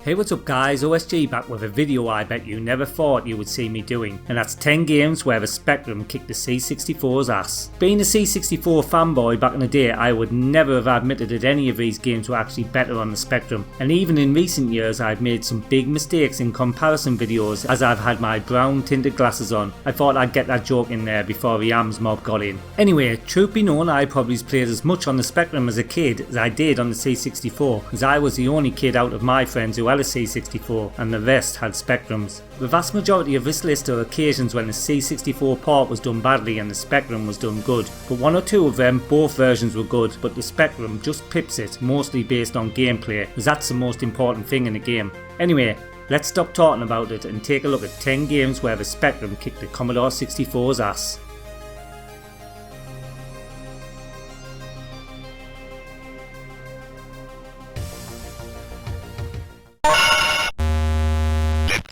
Hey, what's up guys, OSG back with a video I bet you never thought you would see me doing, and that's 10 games where the Spectrum kicked the C64's ass. Being a C64 fanboy back in the day, I would never have admitted that any of these games were actually better on the Spectrum, and even in recent years I've made some big mistakes in comparison videos as I've had my brown tinted glasses on. I thought I'd get that joke in there before the AMS mob got in. Anyway, truth be known, I probably played as much on the Spectrum as a kid as I did on the C64, as I was the only kid out of my friends who had a C64 and the rest had Spectrums. The vast majority of this list are occasions when the C64 port was done badly and the Spectrum was done good, but one or two of them, both versions were good, but the Spectrum just pips it, mostly based on gameplay, as that's the most important thing in the game. Anyway, let's stop talking about it and take a look at 10 games where the Spectrum kicked the Commodore 64's ass.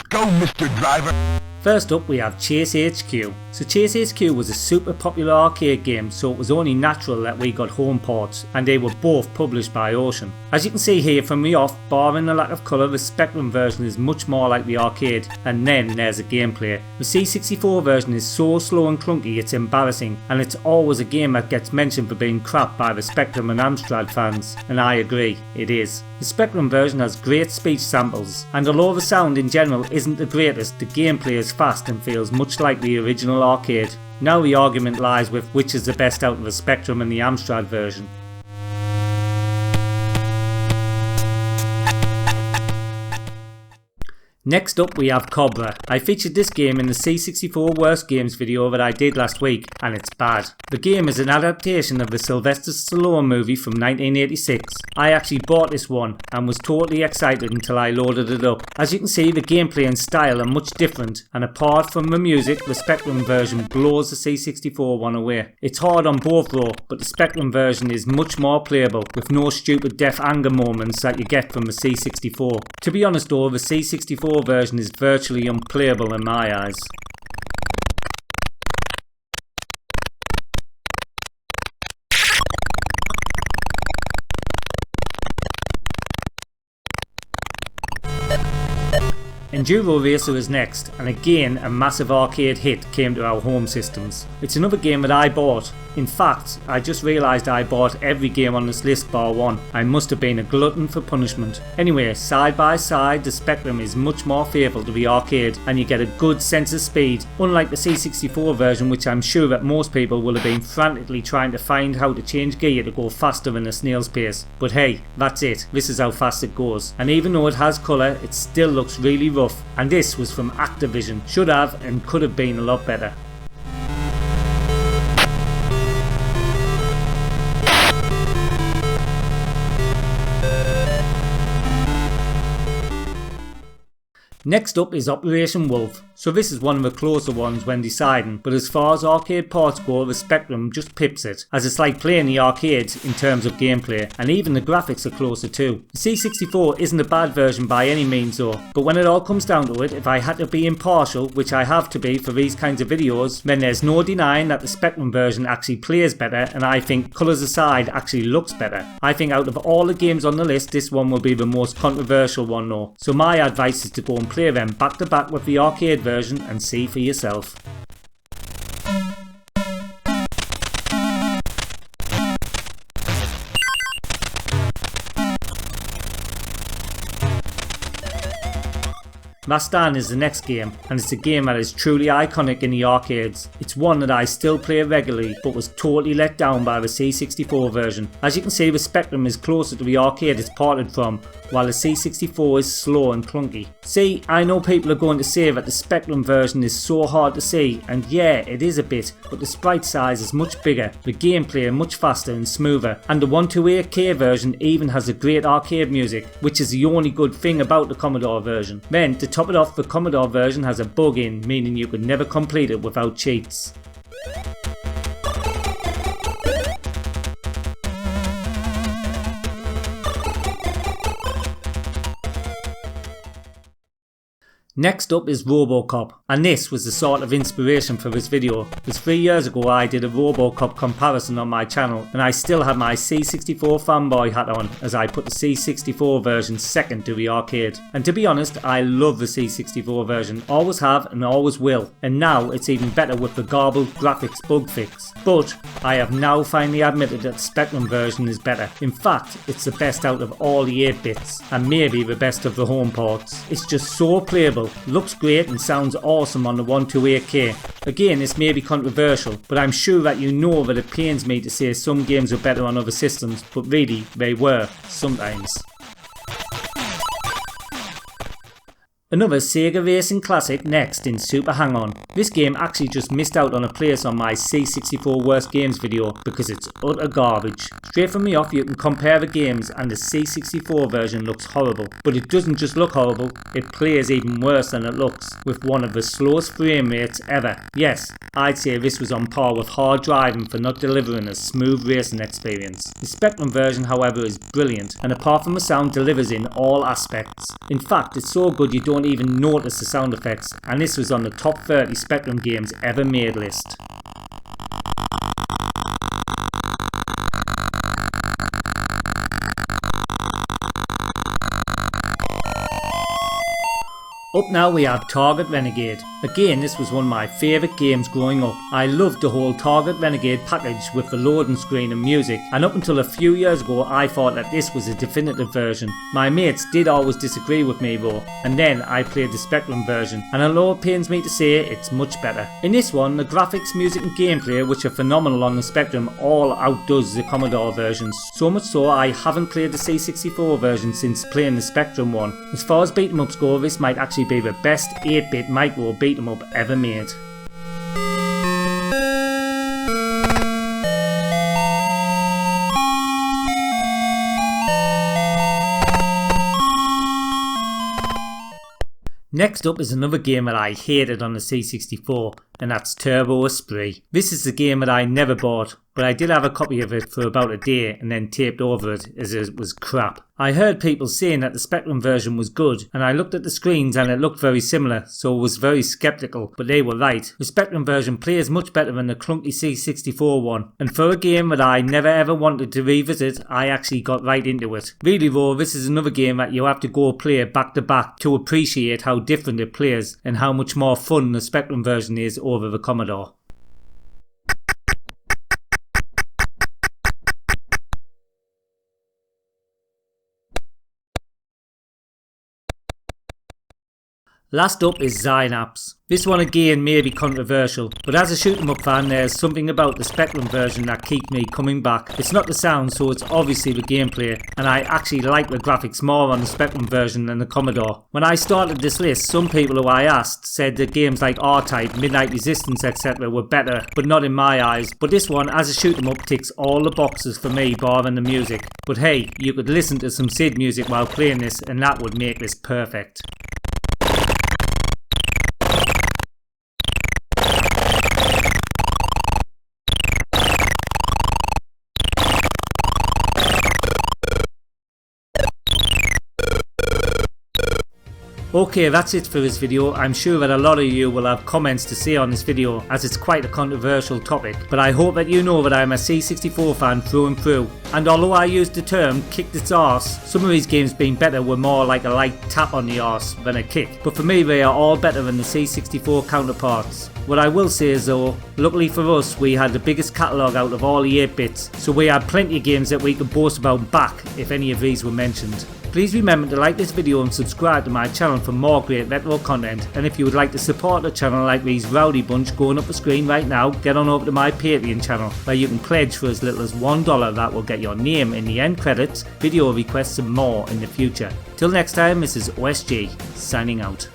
Go, Mr. Driver! First up we have Chase HQ. So Chase HQ was a super popular arcade game, so it was only natural that we got home ports, and they were both published by Ocean. As you can see here from the off, barring the lack of colour, the Spectrum version is much more like the arcade, and then there's the gameplay. The C64 version is so slow and clunky it's embarrassing, and it's always a game that gets mentioned for being crap by the Spectrum and Amstrad fans, and I agree, it is. The Spectrum version has great speech samples, and although the sound in general isn't the greatest, the gameplay is fast and feels much like the original arcade. Now the argument lies with which is the best out of the Spectrum and the Amstrad version. Next up we have Cobra. I featured this game in the C64 Worst Games video that I did last week, and it's bad. The game is an adaptation of the Sylvester Stallone movie from 1986. I actually bought this one and was totally excited until I loaded it up. As you can see, the gameplay and style are much different, and apart from the music, the Spectrum version blows the C64 one away. It's hard on both though, but the Spectrum version is much more playable, with no stupid deaf anger moments that you get from the C64. To be honest though, the C64 version is virtually unplayable in my eyes. Enduro Racer is next, and again a massive arcade hit came to our home systems. It's another game that I bought. In fact, I just realised I bought every game on this list bar one. I must have been a glutton for punishment. Anyway, side by side, the Spectrum is much more faithful to the arcade, and you get a good sense of speed, unlike the C64 version, which I'm sure that most people will have been frantically trying to find how to change gear to go faster than a snail's pace. But hey, that's it, this is how fast it goes. And even though it has colour, it still looks really rough, and this was from Activision. Should have and could have been a lot better. Next up is Operation Wolf. So this is one of the closer ones when deciding, but as far as arcade ports go, the Spectrum just pips it, as it's like playing the arcades in terms of gameplay, and even the graphics are closer too. The C64 isn't a bad version by any means though, but when it all comes down to it, if I had to be impartial, which I have to be for these kinds of videos, then there's no denying that the Spectrum version actually plays better, and I think, colours aside, actually looks better. I think out of all the games on the list, this one will be the most controversial one though, so my advice is to go and play them back to back with the arcade version and see for yourself. Rastan is the next game, and it's a game that is truly iconic in the arcades. It's one that I still play regularly, but was totally let down by the C64 version. As you can see, the Spectrum is closer to the arcade it's ported from, while the C64 is slow and clunky. See, I know people are going to say that the Spectrum version is so hard to see, and yeah, it is a bit, but the sprite size is much bigger, the gameplay much faster and smoother, and the 128K version even has a great arcade music, which is the only good thing about the Commodore version. Then, to top it off, the Commodore version has a bug in, meaning you could never complete it without cheats. Next up is Robocop, and this was the sort of inspiration for this video, as 3 years ago I did a Robocop comparison on my channel and I still had my C64 fanboy hat on as I put the C64 version second to the arcade. And to be honest, I love the C64 version, always have and always will, and now it's even better with the garbled graphics bug fix. But I have now finally admitted that the Spectrum version is better. In fact, it's the best out of all the 8-bits, and maybe the best of the home ports. It's just so playable, looks great and sounds awesome on the 128K. Again, this may be controversial, but I'm sure that you know that it pains me to say some games are better on other systems, but really, they were, sometimes. Another Sega racing classic next in Super Hang-On. This game actually just missed out on a place on my C64 worst games video because it's utter garbage. Straight from the off you can compare the games and the C64 version looks horrible. But it doesn't just look horrible, it plays even worse than it looks, with one of the slowest frame rates ever. Yes, I'd say this was on par with hard driving for not delivering a smooth racing experience. The Spectrum version however is brilliant, and apart from the sound delivers in all aspects. In fact, it's so good you don't even notice the sound effects, and this was on the top 30 Spectrum games ever made list. Up now we have Target Renegade. Again, this was one of my favourite games growing up. I loved the whole Target Renegade package with the loading screen and music, and up until a few years ago I thought that this was a definitive version. My mates did always disagree with me though, and then I played the Spectrum version, and although it pains me to say, it's much better. In this one, the graphics, music and gameplay, which are phenomenal on the Spectrum, all outdoes the Commodore versions. So much so I haven't played the C64 version since playing the Spectrum one. As far as beat 'em ups go, this might actually be the best 8-bit micro beat 'em up ever made. Next up is another game that I hated on the C64, and that's Turbo Esprit. This is the game that I never bought, but I did have a copy of it for about a day and then taped over it as it was crap. I heard people saying that the Spectrum version was good, and I looked at the screens and it looked very similar, so I was very skeptical, but they were right. The Spectrum version plays much better than the clunky C64 one, and for a game that I never ever wanted to revisit, I actually got right into it. Really though, this is another game that you have to go play back to back to appreciate how different it plays and how much more fun the Spectrum version is over the Commodore. Last up is Zynaps. This one again may be controversial, but as a shoot 'em up fan there's something about the Spectrum version that keeps me coming back. It's not the sound, so it's obviously the gameplay, and I actually like the graphics more on the Spectrum version than the Commodore. When I started this list, some people who I asked said that games like R-Type, Midnight Resistance etc. were better, but not in my eyes. But this one as a shoot 'em up ticks all the boxes for me barring the music. But hey, you could listen to some Sid music while playing this and that would make this perfect. Okay, that's it for this video. I'm sure that a lot of you will have comments to say on this video as it's quite a controversial topic, but I hope that you know that I'm a C64 fan through and through. And although I used the term kicked its arse, some of these games being better were more like a light tap on the arse than a kick, but for me they are all better than the C64 counterparts. What I will say is though, luckily for us we had the biggest catalogue out of all the 8-bits, so we had plenty of games that we could boast about back if any of these were mentioned. Please remember to like this video and subscribe to my channel for more great retro content, and if you would like to support the channel like these rowdy bunch going up the screen right now, get on over to my Patreon channel where you can pledge for as little as $1. That will get your name in the end credits, video requests and more in the future. Till next time, this is OSG signing out.